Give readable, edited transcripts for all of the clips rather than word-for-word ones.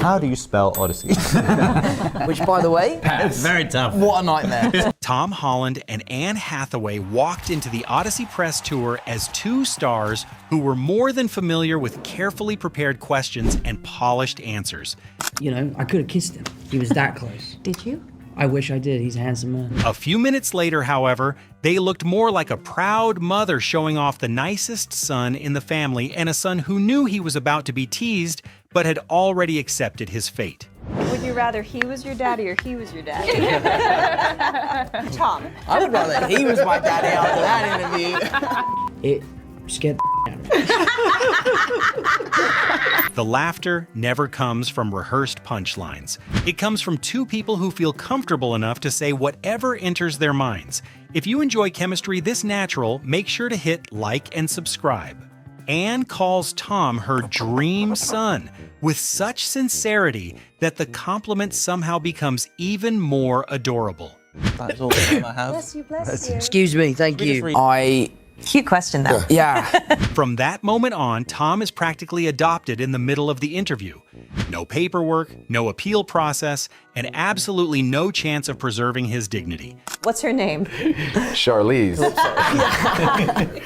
How do you spell Odyssey? Which, by the way, It's very tough. what a nightmare. Tom Holland and Anne Hathaway walked into the Odyssey press tour as two stars who were more than familiar with carefully prepared questions and polished answers. You know, I could have kissed him. He was that close. Did you? I wish I did. He's a handsome man. A few minutes later, however, they looked more like a proud mother showing off the nicest son in the family and a son who knew he was about to be teased but had already accepted his fate. Would you rather he was your daddy or he was your daddy? Tom. I would rather he was my daddy after that interview. It scared the out of me. The laughter never comes from rehearsed punchlines. It comes from two people who feel comfortable enough to say whatever enters their minds. If you enjoy chemistry this natural, make sure to hit like and subscribe. Anne calls Tom her dream son with such sincerity that the compliment somehow becomes even more adorable. That's all the time I have. Bless you, bless you. Excuse me, thank just you. read- Cute question, though. Yeah. From that moment on, Tom is practically adopted in the middle of the interview. No paperwork, no appeal process, and absolutely no chance of preserving his dignity. What's her name? Charlize.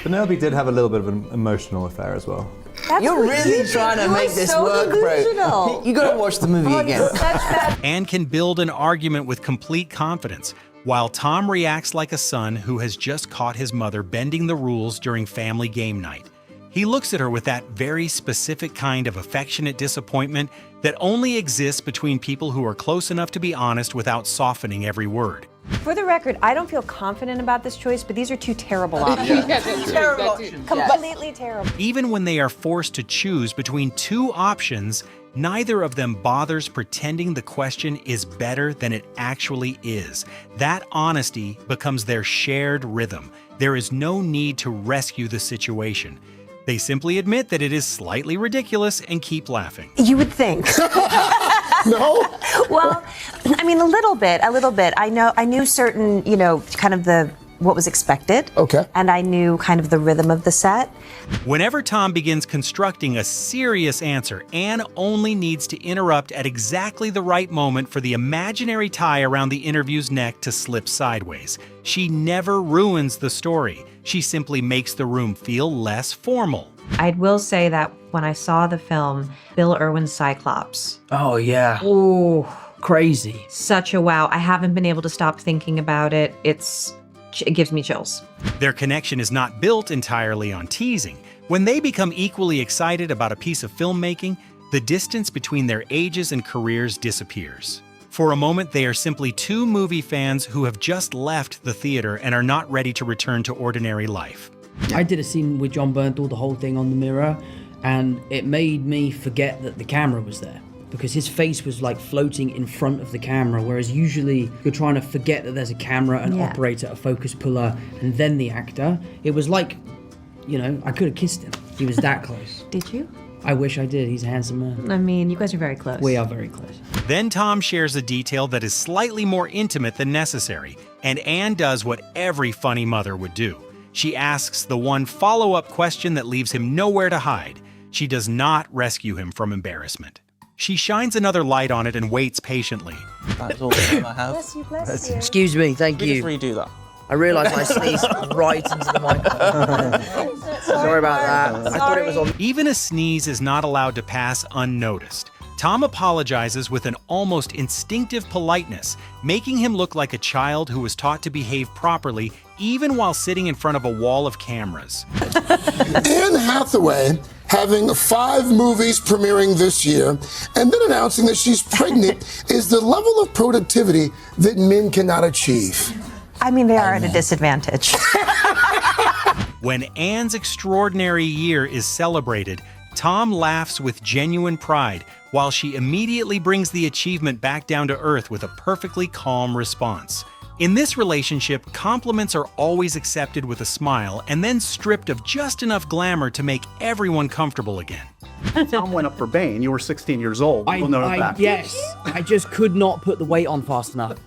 Penelope did have a little bit of an emotional affair as well. That's You're what really you did. trying to You make are this so work, delusional. bro. You gotta watch the movie again. Such bad. Anne can build an argument with complete confidence, while Tom reacts like a son who has just caught his mother bending the rules during family game night. He looks at her with that very specific kind of affectionate disappointment that only exists between people who are close enough to be honest without softening every word. For the record, I don't feel confident about this choice, but these are two terrible options. Terrible. Completely terrible. Even when they are forced to choose between two options, neither of them bothers pretending the question is better than it actually is. That honesty becomes their shared rhythm. There is no need to rescue the situation. They simply admit that it is slightly ridiculous and keep laughing. You would think. No? Well, I mean, a little bit. I knew certain, kind of what was expected. Okay. And I knew kind of the rhythm of the set. Whenever Tom begins constructing a serious answer, Anne only needs to interrupt at exactly the right moment for the imaginary tie around the interview's neck to slip sideways. She never ruins the story. She simply makes the room feel less formal. I will say that when I saw the film, Bill Irwin's Cyclops, Oh, yeah. ooh, Crazy. such a wow. I haven't been able to stop thinking about it. It gives me chills. Their connection is not built entirely on teasing. When they become equally excited about a piece of filmmaking, the distance between their ages and careers disappears. For a moment, they are simply two movie fans who have just left the theater and are not ready to return to ordinary life. I did a scene with John Bernthal, the whole thing on the mirror, and it made me forget that the camera was there. Because his face was like floating in front of the camera, whereas usually you're trying to forget that there's a camera, an operator, a focus puller, and then the actor. It was like, I could have kissed him. He was that close. Did you? I wish I did. He's a handsome man. I mean, you guys are very close. We are very close. Then Tom shares a detail that is slightly more intimate than necessary, and Anne does what every funny mother would do. She asks the one follow-up question that leaves him nowhere to hide. She does not rescue him from embarrassment. She shines another light on it and waits patiently. That's all the time I have. Bless you, bless you. Excuse me, thank Can we you. just redo that? I realised I sneezed right into the microphone. Sorry about that. I thought it was on. Even a sneeze is not allowed to pass unnoticed. Tom apologizes with an almost instinctive politeness, making him look like a child who was taught to behave properly even while sitting in front of a wall of cameras. Anne Hathaway having 5 movies premiering this year and then announcing that she's pregnant is the level of productivity that men cannot achieve. I mean, they are at a disadvantage. When Anne's extraordinary year is celebrated, Tom laughs with genuine pride, while she immediately brings the achievement back down to earth with a perfectly calm response. In this relationship, compliments are always accepted with a smile and then stripped of just enough glamour to make everyone comfortable again. Tom went up for Bane. You were 16 years old. We'll know that. Yes. I just could not put the weight on fast enough,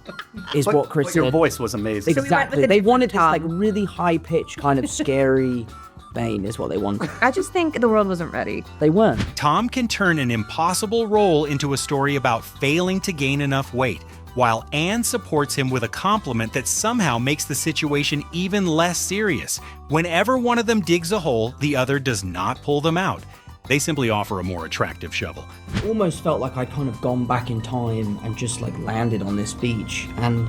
is what Chris But your said. voice was amazing. Exactly. They wanted this like really high-pitched, kind of scary Bane is what they want. I just think the world wasn't ready. They weren't. Tom can turn an impossible role into a story about failing to gain enough weight, while Anne supports him with a compliment that somehow makes the situation even less serious. Whenever one of them digs a hole, the other does not pull them out. They simply offer a more attractive shovel. Almost felt like I'd kind of gone back in time and just like landed on this beach, and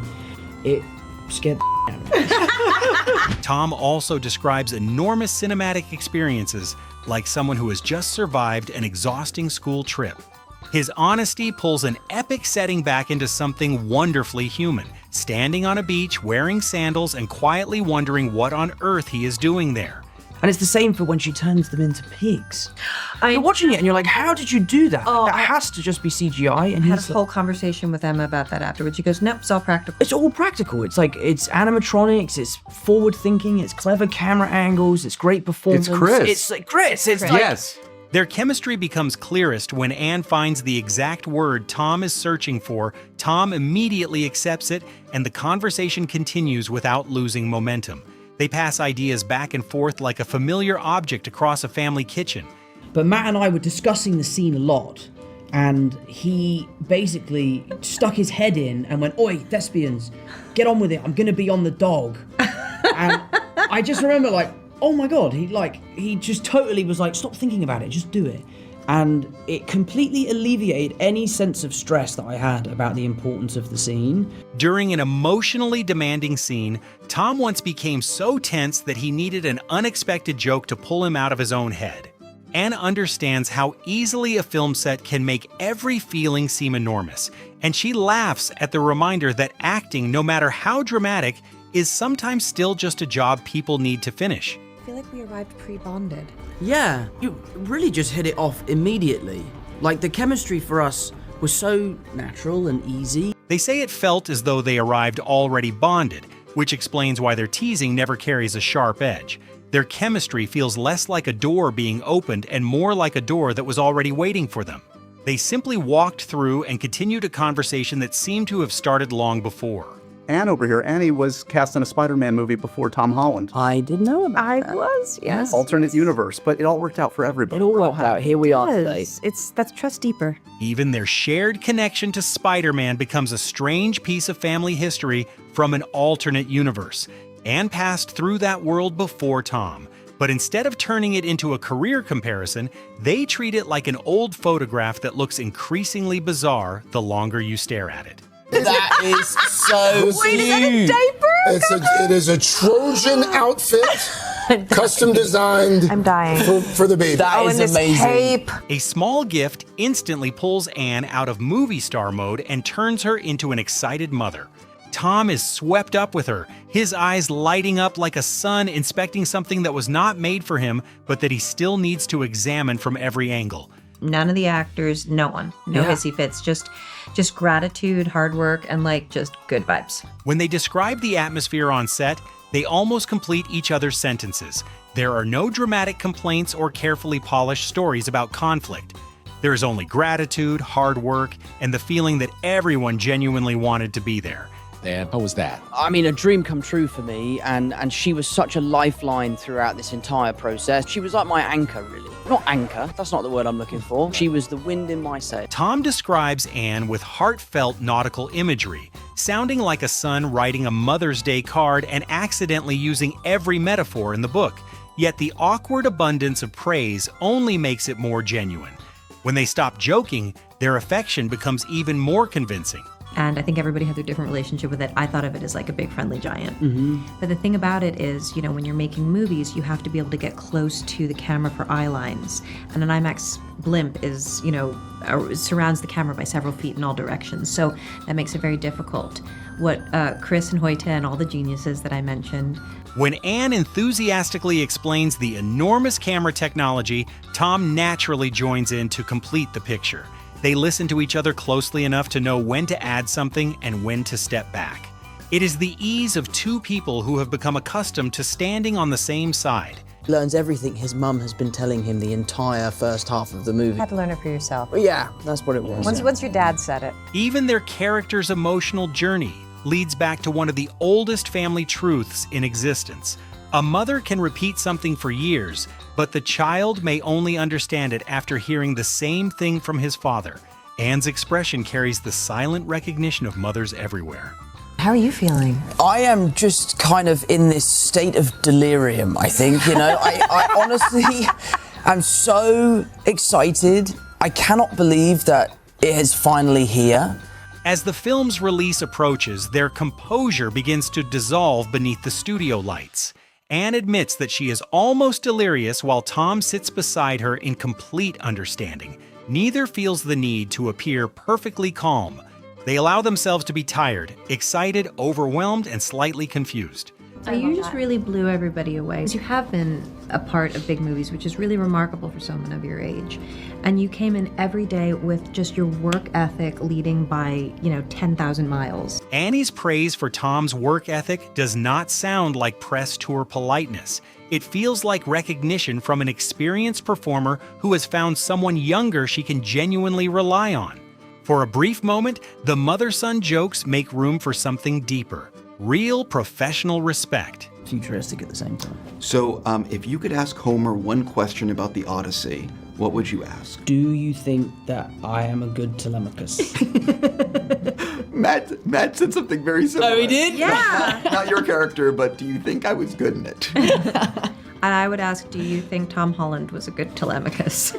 it scared the out of me. Tom also describes enormous cinematic experiences like someone who has just survived an exhausting school trip. His honesty pulls an epic setting back into something wonderfully human, standing on a beach, wearing sandals, and quietly wondering what on earth he is doing there. And it's the same for when she turns them into pigs. You're watching it and you're like, how did you do that? That has to just be CGI. And I had a whole conversation with Emma about that afterwards. She goes, nope, it's all practical. It's all practical. It's like, it's animatronics, it's forward thinking, it's clever camera angles, it's great performance. It's Chris. It's like Chris. It's like, Yes. Their chemistry becomes clearest when Anne finds the exact word Tom is searching for. Tom immediately accepts it, and the conversation continues without losing momentum. They pass ideas back and forth like a familiar object across a family kitchen. But Matt and I were discussing the scene a lot, and he basically stuck his head in and went, "Oi, thespians, get on with it. I'm gonna be on the dog." And I just remember like, oh my God, he just totally was like, stop thinking about it, just do it. And it completely alleviated any sense of stress that I had about the importance of the scene. During an emotionally demanding scene, Tom once became so tense that he needed an unexpected joke to pull him out of his own head. Anne understands how easily a film set can make every feeling seem enormous, and she laughs at the reminder that acting, no matter how dramatic, is sometimes still just a job people need to finish. I feel like we arrived pre-bonded. yeah, you really just hit it off immediately. Like the chemistry for us was so natural and easy. They say it felt as though they arrived already bonded, which explains why their teasing never carries a sharp edge. Their chemistry feels less like a door being opened and more like a door that was already waiting for them. They simply walked through and continued a conversation that seemed to have started long before. Anne over here, Annie was cast in a Spider-Man movie before Tom Holland. I didn't know about that. I was, yes. Alternate universe, but it all worked out for everybody. It all worked out. Here we are today. That's trust deeper. Even their shared connection to Spider-Man becomes a strange piece of family history from an alternate universe. Anne passed through that world before Tom, but instead of turning it into a career comparison, they treat it like an old photograph that looks increasingly bizarre the longer you stare at it. That is so Wait, is that a diaper? It is a Trojan outfit, custom designed. I'm dying. For the baby. That is and this amazing. cape. A small gift instantly pulls Anne out of movie star mode and turns her into an excited mother. Tom is swept up with her, his eyes lighting up like a sun inspecting something that was not made for him, but that he still needs to examine from every angle. None of the actors, no one, no hissy fits, just gratitude, hard work, and like just good vibes. When they describe the atmosphere on set, they almost complete each other's sentences. There are no dramatic complaints or carefully polished stories about conflict. There is only gratitude, hard work, and the feeling that everyone genuinely wanted to be there. And how was that? I mean, a dream come true for me, and she was such a lifeline throughout this entire process. She was like my anchor, really. Not anchor, that's not the word I'm looking for. She was the wind in my sail. Tom describes Anne with heartfelt nautical imagery, sounding like a son writing a Mother's Day card and accidentally using every metaphor in the book. Yet the awkward abundance of praise only makes it more genuine. When they stop joking, their affection becomes even more convincing. And I think everybody had their different relationship with it. I thought of it as like a big friendly giant. But the thing about it is, you know, when you're making movies, you have to be able to get close to the camera for eye lines. And an IMAX blimp is, you know, surrounds the camera by several feet in all directions. So that makes it very difficult. What Chris and Hoyte and all the geniuses that I mentioned. When Anne enthusiastically explains the enormous camera technology, Tom naturally joins in to complete the picture. They listen to each other closely enough to know when to add something and when to step back. It is the ease of two people who have become accustomed to standing on the same side. He learns everything his mum has been telling him the entire first half of the movie. You had to learn it for yourself. Yeah, that's what it was. Once your dad said it. Even their character's emotional journey leads back to one of the oldest family truths in existence. A mother can repeat something for years, but the child may only understand it after hearing the same thing from his father. Anne's expression carries the silent recognition of mothers everywhere. How are you feeling? I am just kind of in this state of delirium, I think. I honestly am so excited. I cannot believe that it is finally here. As the film's release approaches, their composure begins to dissolve beneath the studio lights. Anne admits that she is almost delirious while Tom sits beside her in complete understanding. Neither feels the need to appear perfectly calm. They allow themselves to be tired, excited, overwhelmed, and slightly confused. So you just really blew everybody away. You have been a part of big movies, which is really remarkable for someone of your age. And you came in every day with just your work ethic leading by, 10,000 miles. Annie's praise for Tom's work ethic does not sound like press tour politeness. It feels like recognition from an experienced performer who has found someone younger she can genuinely rely on. For a brief moment, the mother-son jokes make room for something deeper. Real professional respect. Futuristic at the same time. So, if you could ask Homer one question about the Odyssey, what would you ask? Do you think that I am a good Telemachus? Matt said something very similar. Oh, he did? Yeah. Not your character, but do you think I was good in it? And I would ask, do you think Tom Holland was a good Telemachus?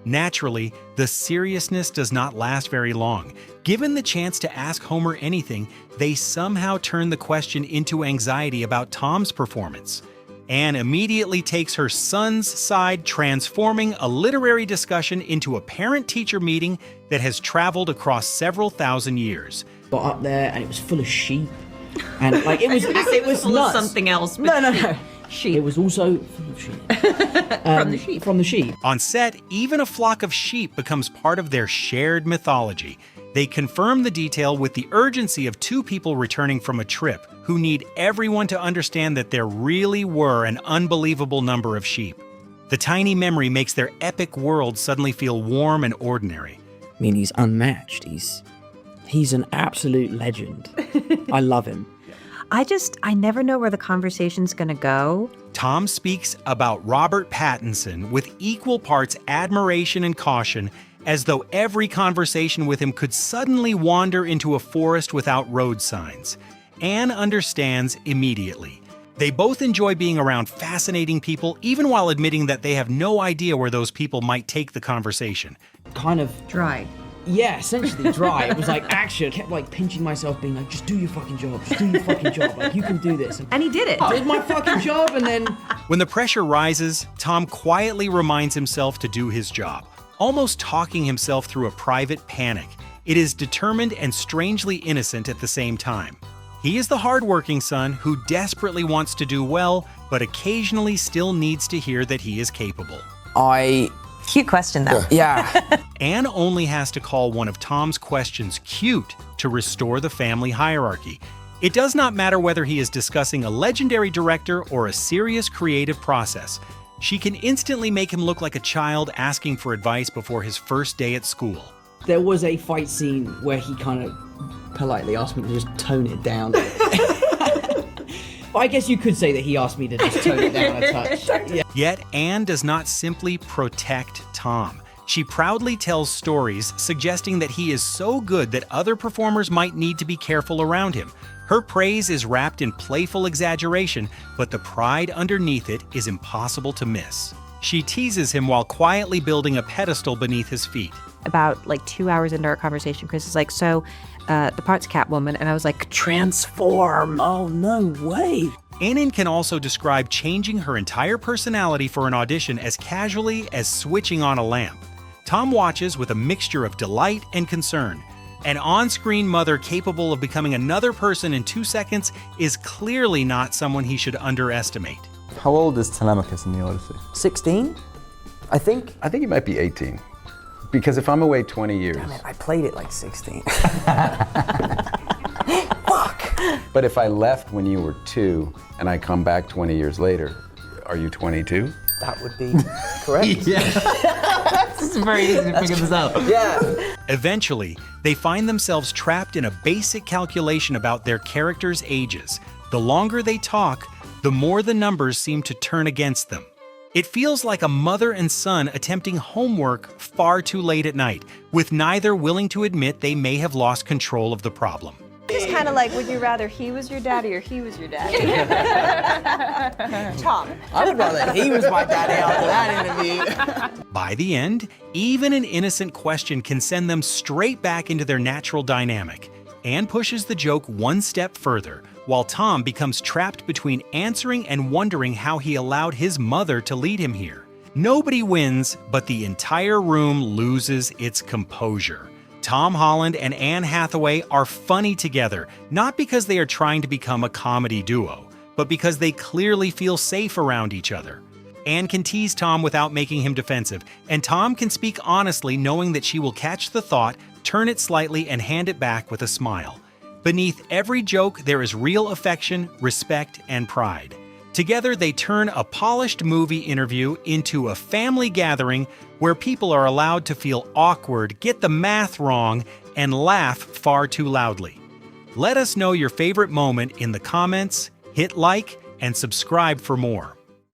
Naturally, the seriousness does not last very long. Given the chance to ask Homer anything, they somehow turn the question into anxiety about Tom's performance. Anne immediately takes her son's side, transforming a literary discussion into a parent-teacher meeting that has traveled across several thousand years. Got up there and it was full of sheep. And it was full nuts. of something else. No. Sheep. It was also full of sheep. From the sheep. On set, even a flock of sheep becomes part of their shared mythology. They confirm the detail with the urgency of two people returning from a trip who need everyone to understand that there really were an unbelievable number of sheep. The tiny memory makes their epic world suddenly feel warm and ordinary. I mean, he's unmatched. He's an absolute legend. I love him. I never know where the conversation's gonna go. Tom speaks about Robert Pattinson with equal parts admiration and caution, as though every conversation with him could suddenly wander into a forest without road signs. Anne understands immediately. They both enjoy being around fascinating people, even while admitting that they have no idea where those people might take the conversation. Kind of Dry. Yeah, essentially dry. It was like action. I kept pinching myself, being like, just do your fucking job. Just do your fucking job. Like, you can do this. And he did it. I did my fucking job, and then... When the pressure rises, Tom quietly reminds himself to do his job, almost talking himself through a private panic. It is determined and strangely innocent at the same time. He is the hardworking son who desperately wants to do well, but occasionally still needs to hear that he is capable. Cute question, though. Yeah. Anne only has to call one of Tom's questions cute to restore the family hierarchy. It does not matter whether he is discussing a legendary director or a serious creative process. She can instantly make him look like a child asking for advice before his first day at school. There was a fight scene where he kind of politely asked me to just tone it down. I guess you could say that he asked me to just tone it down a touch. Yeah. Yet Anne does not simply protect Tom. She proudly tells stories suggesting that he is so good that other performers might need to be careful around him. Her praise is wrapped in playful exaggeration, but the pride underneath it is impossible to miss. She teases him while quietly building a pedestal beneath his feet. About 2 hours into our conversation, Chris is like, so the part's Catwoman, and I was like, transform. Oh, no way. Anne can also describe changing her entire personality for an audition as casually as switching on a lamp. Tom watches with a mixture of delight and concern. An on-screen mother capable of becoming another person in 2 seconds is clearly not someone he should underestimate. How old is Telemachus in the Odyssey? 16, I think. I think he might be 18. Because if I'm away 20 years... Damn it, I played it like 16. But if I left when you were 2 and I come back 20 years later, are you 22? That would be correct. This is very easy to figure this out. Yeah. Eventually, they find themselves trapped in a basic calculation about their characters' ages. The longer they talk, the more the numbers seem to turn against them. It feels like a mother and son attempting homework far too late at night, with neither willing to admit they may have lost control of the problem. It's kind of like, would you rather he was your daddy or he was your daddy? Tom. I would rather he was my daddy after that interview. By the end, even an innocent question can send them straight back into their natural dynamic. Anne pushes the joke one step further, while Tom becomes trapped between answering and wondering how he allowed his mother to lead him here. Nobody wins, but the entire room loses its composure. Tom Holland and Anne Hathaway are funny together, not because they are trying to become a comedy duo, but because they clearly feel safe around each other. Anne can tease Tom without making him defensive, and Tom can speak honestly knowing that she will catch the thought, turn it slightly, and hand it back with a smile. Beneath every joke, there is real affection, respect, and pride. Together, they turn a polished movie interview into a family gathering where people are allowed to feel awkward, get the math wrong, and laugh far too loudly. Let us know your favorite moment in the comments, hit like, and subscribe for more.